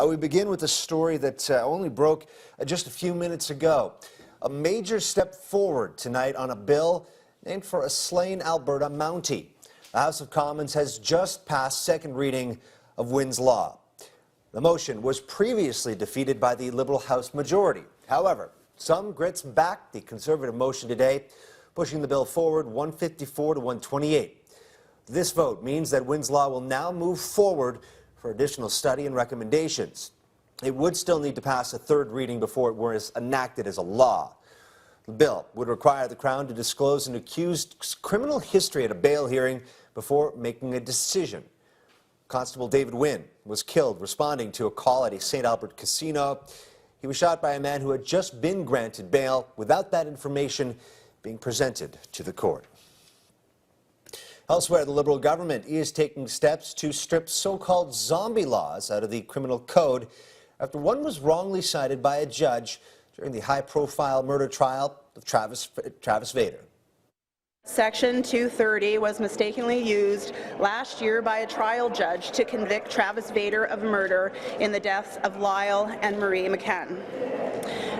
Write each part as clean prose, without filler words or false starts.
We begin with a story that only broke just a few minutes ago. A major step forward tonight on a bill named for a slain Alberta Mountie. The House of Commons has just passed second reading of Wynn's law. The motion was previously defeated by the Liberal House majority. However, some Grits backed the Conservative motion today, pushing the bill forward 154 to 128. This vote means that Wynn's law will now move forward for additional study and recommendations. It would still need to pass a third reading before it was enacted as a law. The bill would require the Crown to disclose an accused's criminal history at a bail hearing before making a decision. Constable David Wynn was killed responding to a call at a St. Albert casino. He was shot by a man who had just been granted bail without that information being presented to the court. Elsewhere, the Liberal government is taking steps to strip so-called zombie laws out of the criminal code after one was wrongly cited by a judge during the high-profile murder trial of Travis Vader. Section 230 was mistakenly used last year by a trial judge to convict Travis Vader of murder in the deaths of Lyle and Marie McCann.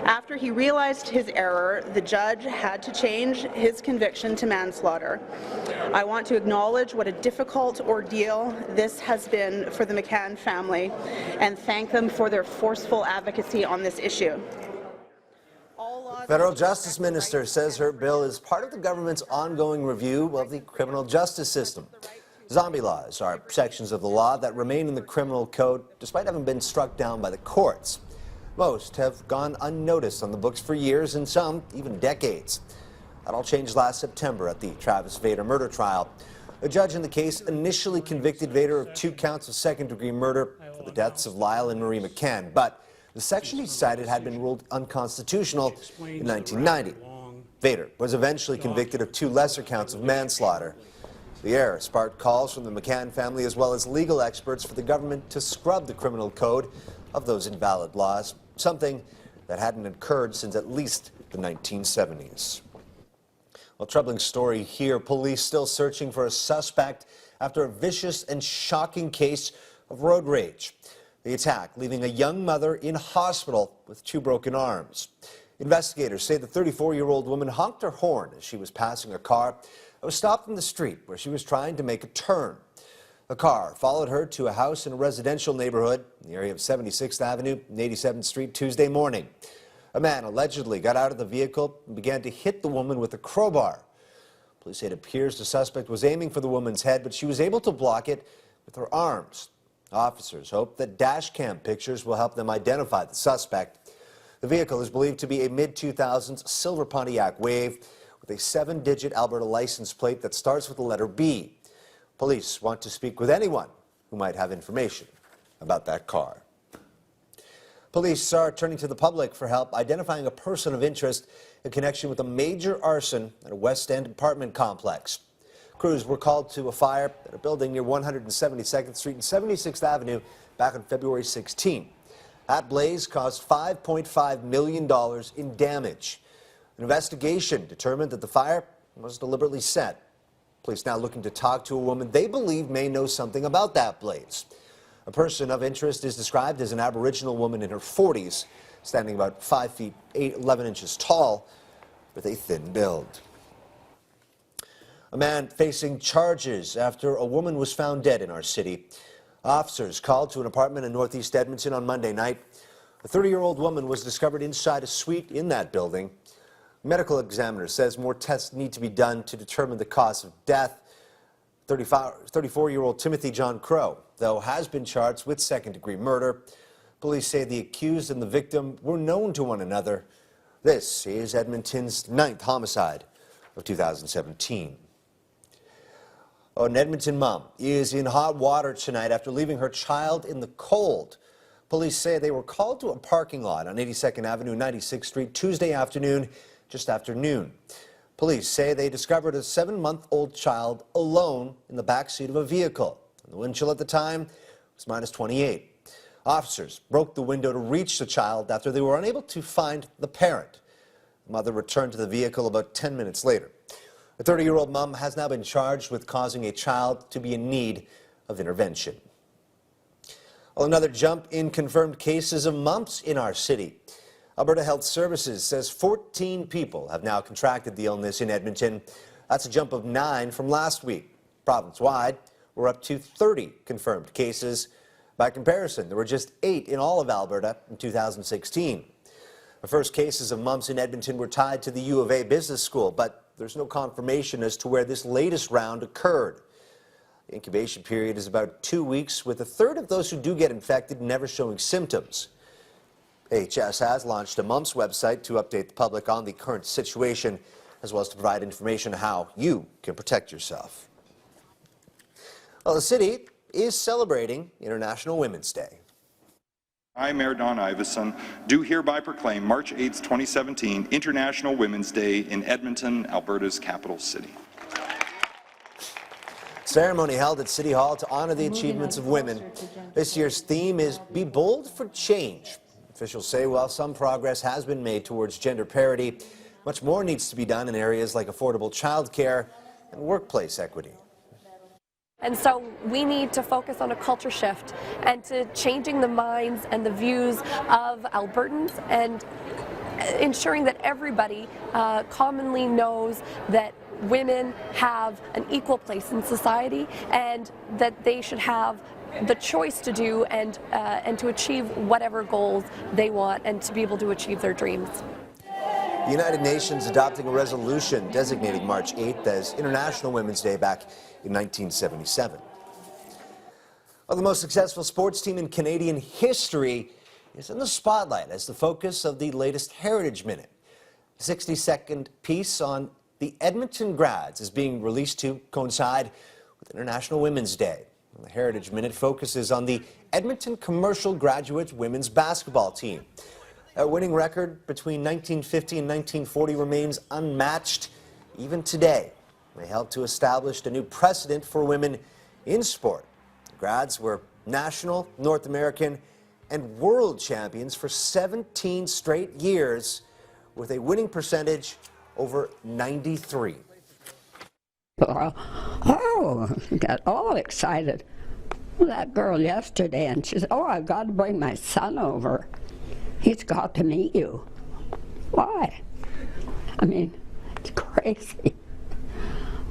After he realized his error, the judge had to change his conviction to manslaughter. I want to acknowledge what a difficult ordeal this has been for the McCann family and thank them for their forceful advocacy on this issue. Federal Justice Minister says her bill is part of the government's ongoing review of the criminal justice system. Zombie laws are sections of the law that remain in the criminal code despite having been struck down by the courts. Most have gone unnoticed on the books for years and some even decades. That all changed last September at the Travis Vader murder trial. A judge in the case initially convicted Vader of 2 counts of second-degree murder for the deaths of Lyle and Marie McCann, but the section he cited had been ruled unconstitutional in 1990. Vader was eventually convicted of 2 lesser counts of manslaughter. The error sparked calls from the McCann family as well as legal experts for the government to scrub the criminal code of those invalid laws, something that hadn't occurred since at least the 1970s. Well, troubling story here. Police still searching for a suspect after a vicious and shocking case of road rage. The attack leaving a young mother in hospital with 2 broken arms. Investigators say the 34-year-old woman honked her horn as she was passing a car that was stopped in the street where she was trying to make a turn. The car followed her to a house in a residential neighborhood in the area of 76th Avenue and 87th Street Tuesday morning. A man allegedly got out of the vehicle and began to hit the woman with a crowbar. Police say it appears the suspect was aiming for the woman's head, but she was able to block it with her arms. Officers hope that dash cam pictures will help them identify the suspect. The vehicle is believed to be a mid-2000s silver Pontiac Wave with a 7-digit Alberta license plate that starts with the letter B. Police want to speak with anyone who might have information about that car. Police are turning to the public for help identifying a person of interest in connection with a major arson at a West End apartment complex. Crews were called to a fire at a building near 172nd Street and 76th Avenue back on February 16. That blaze caused $5.5 million in damage. An investigation determined that the fire was deliberately set. Police now looking to talk to a woman they believe may know something about that blaze. A person of interest is described as an Aboriginal woman in her 40s, standing about 5 feet 11 inches tall, with a thin build. A man facing charges after a woman was found dead in our city. Officers called to an apartment in northeast Edmonton on Monday night. A 30-year-old woman was discovered inside a suite in that building. A medical examiner says more tests need to be done to determine the cause of death. 34-year-old Timothy John Crow, though, has been charged with second-degree murder. Police say the accused and the victim were known to one another. This is Edmonton's 9th homicide of 2017. An Edmonton mom is in hot water tonight after leaving her child in the cold. Police say they were called to a parking lot on 82nd Avenue, 96th Street Tuesday afternoon, just after noon. Police say they discovered a 7-month-old child alone in the back seat of a vehicle. The wind chill at the time was -28. Officers broke the window to reach the child after they were unable to find the parent. The mother returned to the vehicle about 10 minutes later. A 30-year-old mom has now been charged with causing a child to be in need of intervention. Well, another jump in confirmed cases of mumps in our city. Alberta Health Services says 14 people have now contracted the illness in Edmonton. That's a jump of 9 from last week. Province-wide, we're up to 30 confirmed cases. By comparison, there were just 8 in all of Alberta in 2016. The first cases of mumps in Edmonton were tied to the U of A Business School, but there's no confirmation as to where this latest round occurred. The incubation period is about 2 weeks, with a third of those who do get infected never showing symptoms. AHS has launched a mumps website to update the public on the current situation, as well as to provide information on how you can protect yourself. Well, the city is celebrating International Women's Day. I, Mayor Don Iveson, do hereby proclaim March 8, 2017, International Women's Day in Edmonton, Alberta's capital city. Ceremony held at City Hall to honor the achievements of women. This year's theme is Be Bold for Change. Officials say while some progress has been made towards gender parity, much more needs to be done in areas like affordable childcare and workplace equity. And so we need to focus on a culture shift and to changing the minds and the views of Albertans and ensuring that everybody commonly knows that women have an equal place in society and that they should have the choice to do and to achieve whatever goals they want and to be able to achieve their dreams. The United Nations adopting a resolution designating March 8th as International Women's Day back in 1977. Well, the most successful sports team in Canadian history is in the spotlight as the focus of the latest Heritage Minute. A 60-second piece on the Edmonton grads is being released to coincide with International Women's Day. The Heritage Minute focuses on the Edmonton Commercial Graduate women's basketball team. Their winning record between 1950 and 1940 remains unmatched even today. They helped to establish a new precedent for women in sport. The grads were national, North American, and world champions for 17 straight years with a winning percentage over 93. Oh, got all excited. That girl yesterday, and she said, oh, I've got to bring my son over. He's got to meet you. Why? I mean, it's crazy.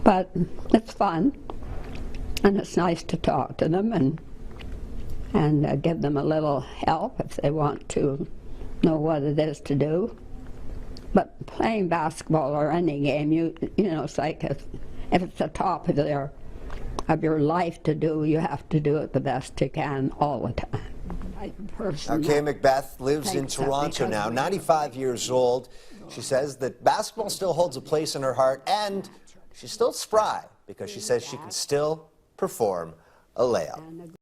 But it's fun, and it's nice to talk to them and give them a little help if they want to know what it is to do. But playing basketball or any game, you know, it's like if it's the top of your life to do, you have to do it the best you can all the time. Kay Macbeth lives in Toronto now, 95 years old. She says that basketball still holds a place in her heart, and she's still spry because she says she can still perform a layup.